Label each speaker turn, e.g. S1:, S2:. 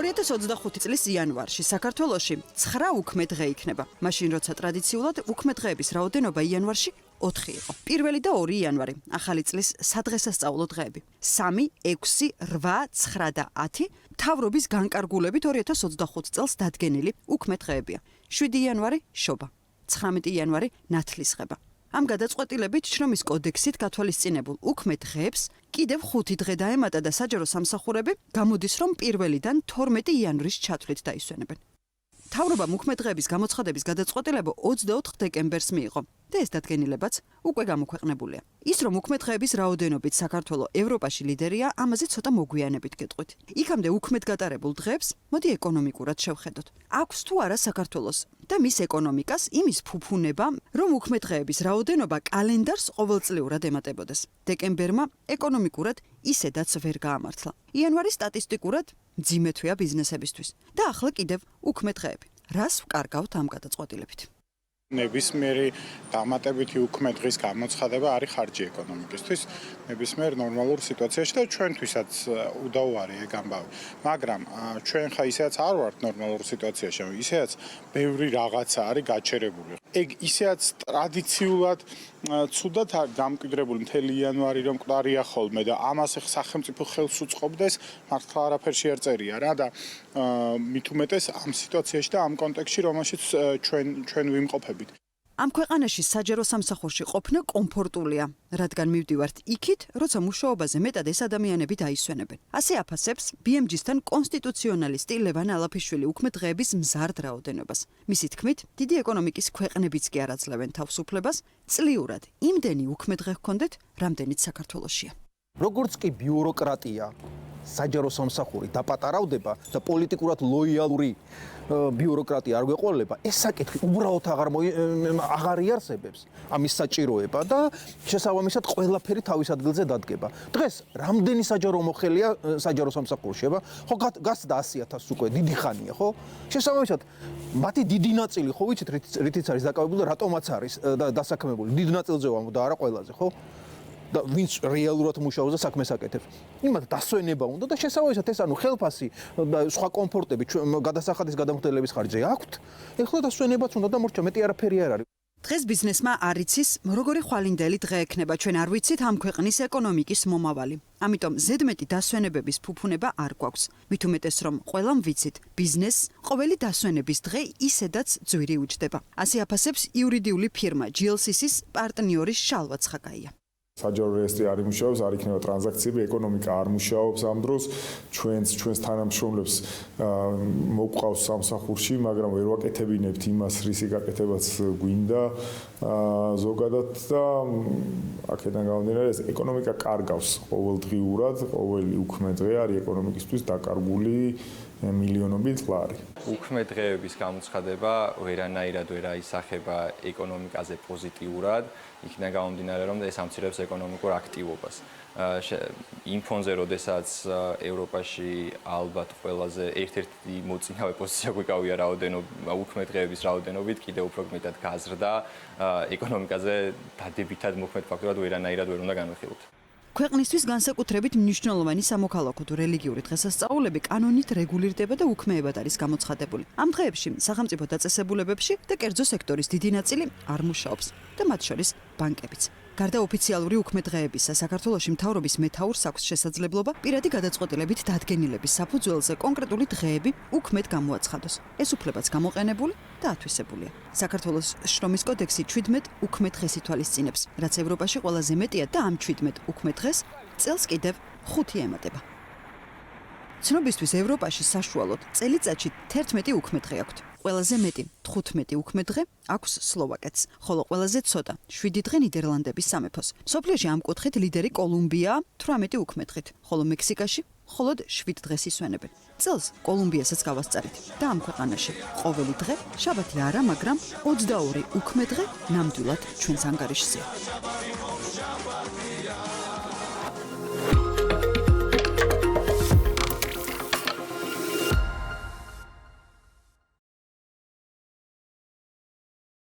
S1: 2025 წლის იანვარში საქართველოში 9 უქმე დღე იქნება. მაშინ როცა ტრადიციულად უქმე დღეების რაოდენობა იანვარში 4 იყო. 1 და 2 იანვარი ახალი წლის სადღესასწაულო დღეები. 3, 6, 8, 9 და 10 მთავრობის განკარგულებით 2025 წელს დადგენილი უქმე დღეებია. 7 იანვარი შობა, 19 იანვარი ნათლისღება. ამ გადაწყვეტილებით შრომის კოდექსით გათვალისწინებულ უქმე დღეებს კიდევ 5 დღე დაემატა და საჯარო სამსახურები გამოდის, რომ 1-დან 12 იანვრის ჩათვლით დაისვენებენ. მთავრობამ უქმე დღეების გამოცხადების გადაწყვეტილება 24 დეკემბერს მიიღო და ეს დადგენილებაც უკვე გამოქვეყნებულია. ის რომ უქმე დღეების რაოდენობით საქართველო ევროპაში ლიდერია, ამაზე ცოტა მოგვიანებით გეტყვით. იქამდე უქმედ გატარებულ დღეებს მოდი ეკონომიკურად შევხედოთ. აქვს თუ არა საქართველოს და მის ეკონომიკას იმის ფუფუნება, რომ უქმე დღეების რაოდენობა კალენდარს ყოველწლიურად ემატებოდეს. დეკემბერმა ეკონომიკურად ისედაც ვერ გაამართლა. იანვარი სტატისტიკურად მძიმე თვეა ბიზნესებისთვის და ახლა კიდევ უქმე დღეები. რას ვკარგავთ ამ გადაწყვეტილებით?
S2: ნებისმიერი დამატებითი უქმე დღის გამოცხადება არის ხარჯი ეკონომიკისთვის, ნებისმიერ ნორმალურ სიტუაციაში და ჩვენთვისაც უდაუარი ეგ ამბავი. მაგრამ ჩვენ ხა ისეაც არ ვართ ნორმალურ სიტუაციაში, ისეაც ბევრი რაღაცა არის გაჩერებული. ეგ ისეაც ტრადიციულად ცუდად დამკვიდრებული მთელი იანვარი რომ მკვდარია ხოლმე და ამას სახელმწიფო ხელს უწყობდეს, მართლა არაფერში არ წერია რა და მით უმეტეს ამ სიტუაციაში და ამ კონტექსტში, რომელშიც ჩვენ ვიმყოფებით.
S1: ამ ქვეყანაში საჯარო სამსახურში ყოფნა კომფორტულია, რადგან მივდივართ იქით, როცა მუშაობაზე მეტად ეს ადამიანები დაისვენებენ. ასე აფასებს BMG-სთან კონსტიტუციონალისტი ლევან ალაფიშვილი უქმე დღეების მზარდ რაოდენობას. მისი თქმით, დიდი ეკონომიკის ქვეყნებიც კი არ აძლევენ თავისუფლებას, წლიურად იმდენი უქმე დღე ჰქონდეთ, რამდენიც საქართველოშია.
S3: როგორც კი ბიუროკრატია საჯარო სამსახური დაპატარავდება და პოლიტიკურად ლოიალური ბიუროკრატია არ გვეყოლება, ეს საკითხი უბრალოდ აღარ იარსებებს ამის საჭიროება და შესაბამისად ყველაფერი თავის ადგილზე დადგება. დღეს რამდენი საჯარო მოხელია საჯარო სამსახურში, ხო გასცდა 100,000 უკვე დიდი ხანია, ხო? შესაბამისად მათი დიდი ნაწილი, ხო ვიცით რითიც არის დაკავებული და რატომაც არის დასაქმებული. დიდ ნაწილზე ვამბობ და არა ყველაზე, ხო? და ვინც რეალურად მუშაობს და საქმეს აკეთებს. იმათ დასვენება უნდა და შესაბამისად ეს ხელფასი და სხვა კომფორტები გადასახადის გადამხდელების ხარჯზე აქვთ. ეხლა დასვენებაც უნდა და მორჩა მეტი არაფერი არ არის.
S1: დღეს ბიზნესმა არ იცის, როგორი ხვალინდელი დღე ექნება. ჩვენ არ ვიცით ამ ქვეყნის ეკონომიკის მომავალი. ამიტომ ზედმეტი დასვენებების ფუფუნება არ გვაქვს. მით უმეტეს რომ ყველამ ვიცით, ბიზნესს ყოველი დასვენების დღე ისედაც ძვირი უჯდება. ასე აფასებს იურიდიული ფირმა GLCC-ის პარტნიორი შალვა ცხაკაია.
S4: საჯარო რეესტრი არ იმუშავებს, არ იქნება ტრანზაქციები, ეკონომიკა არ მუშაობს ამ დროს, ჩვენს თანამშრომლებს მოგვყავს სამსახურში, მაგრამ ვერ ვაკეთებინებთ იმას, რისი გაკეთებაც გვინდა ზოგადად და აქედან გამომდინარე, ეკონომიკა კარგავს ყოველდღიურად, ყოველი უქმე დღე არის ეკონომიკისთვის დაკარგული მილიონობით ლარი.
S5: უქმე დღეების გამოცხადება ვერანაირად ვერ აისახება ეკონომიკაზე პოზიტიურად, იქიდან გამომდინარე, რომ ეს ამცირებს ეკონომიკურ აქტივობას. იმ ფონზე, როდესაც ევროპაში ალბათ ყველაზე ერთ-ერთი მოწინავე პოზიცია გვიკავია უქმე დღეების რაოდენობით, კიდევ უფრო მეტად გაზრდა ეკონომიკაზე დადებითად მოქმედ ფაქტორად ვერანაირად ვერ უნდა განვიხილოთ.
S1: ქვეყნისთვის განსაკუთრებით მნიშვნელოვანი სამოქალაქო თუ რელიგიური დღესასწაულები კანონით რეგულირდება და უქმეებად არის გამოცხადებული. ამ დღეებში სახელმწიფო დაწესებულებებში და კერძო სექტორის დიდი ნაწილი არ მუშაობს და მათ შორის ბანკებიც. გარდა ოფიციალური უქმე დღეებისა, საქართველოში მთავრობის მეთაურს აქვს შესაძლებლობა პირადი გადაწყვეტილებით დადგენილების საფუძველზე კონკრეტული დღეები უქმედ გამოაცხადოს. ეს უფლებაც გამოყენებული და ათვისებულია. საქართველოს შრომის კოდექსი 17 უქმე დღეს ითვალისწინებს, რაც ევროპაში ყველაზე მეტია და ამ 17 უქმე დღეს წელს კიდევ 5 ემატება. ცნობისთვის ევროპაში საშუალოდ წელიწადში 11 უქმე დღე აქვთ. ყველაზე მეტი 15 უქმე დღე აქვს სლოვაკეთს, ხოლო ყველაზე ცოტა 7 დღე ნიდერლანდების სამეფოს. მსოფლიოში ამ კუთხით ლიდერი კოლუმბია 18 უქმე დღით, ხოლო მექსიკაში მხოლოდ 7 დღეს ისვენებენ. წელს კოლუმბიასაც გავასწარით და ამ ქვეყანაში ყოველი დღე შაბათი არა, მაგრამ 22 უქმე დღე ნამდვილად ჩვენს ანგარიშზეა.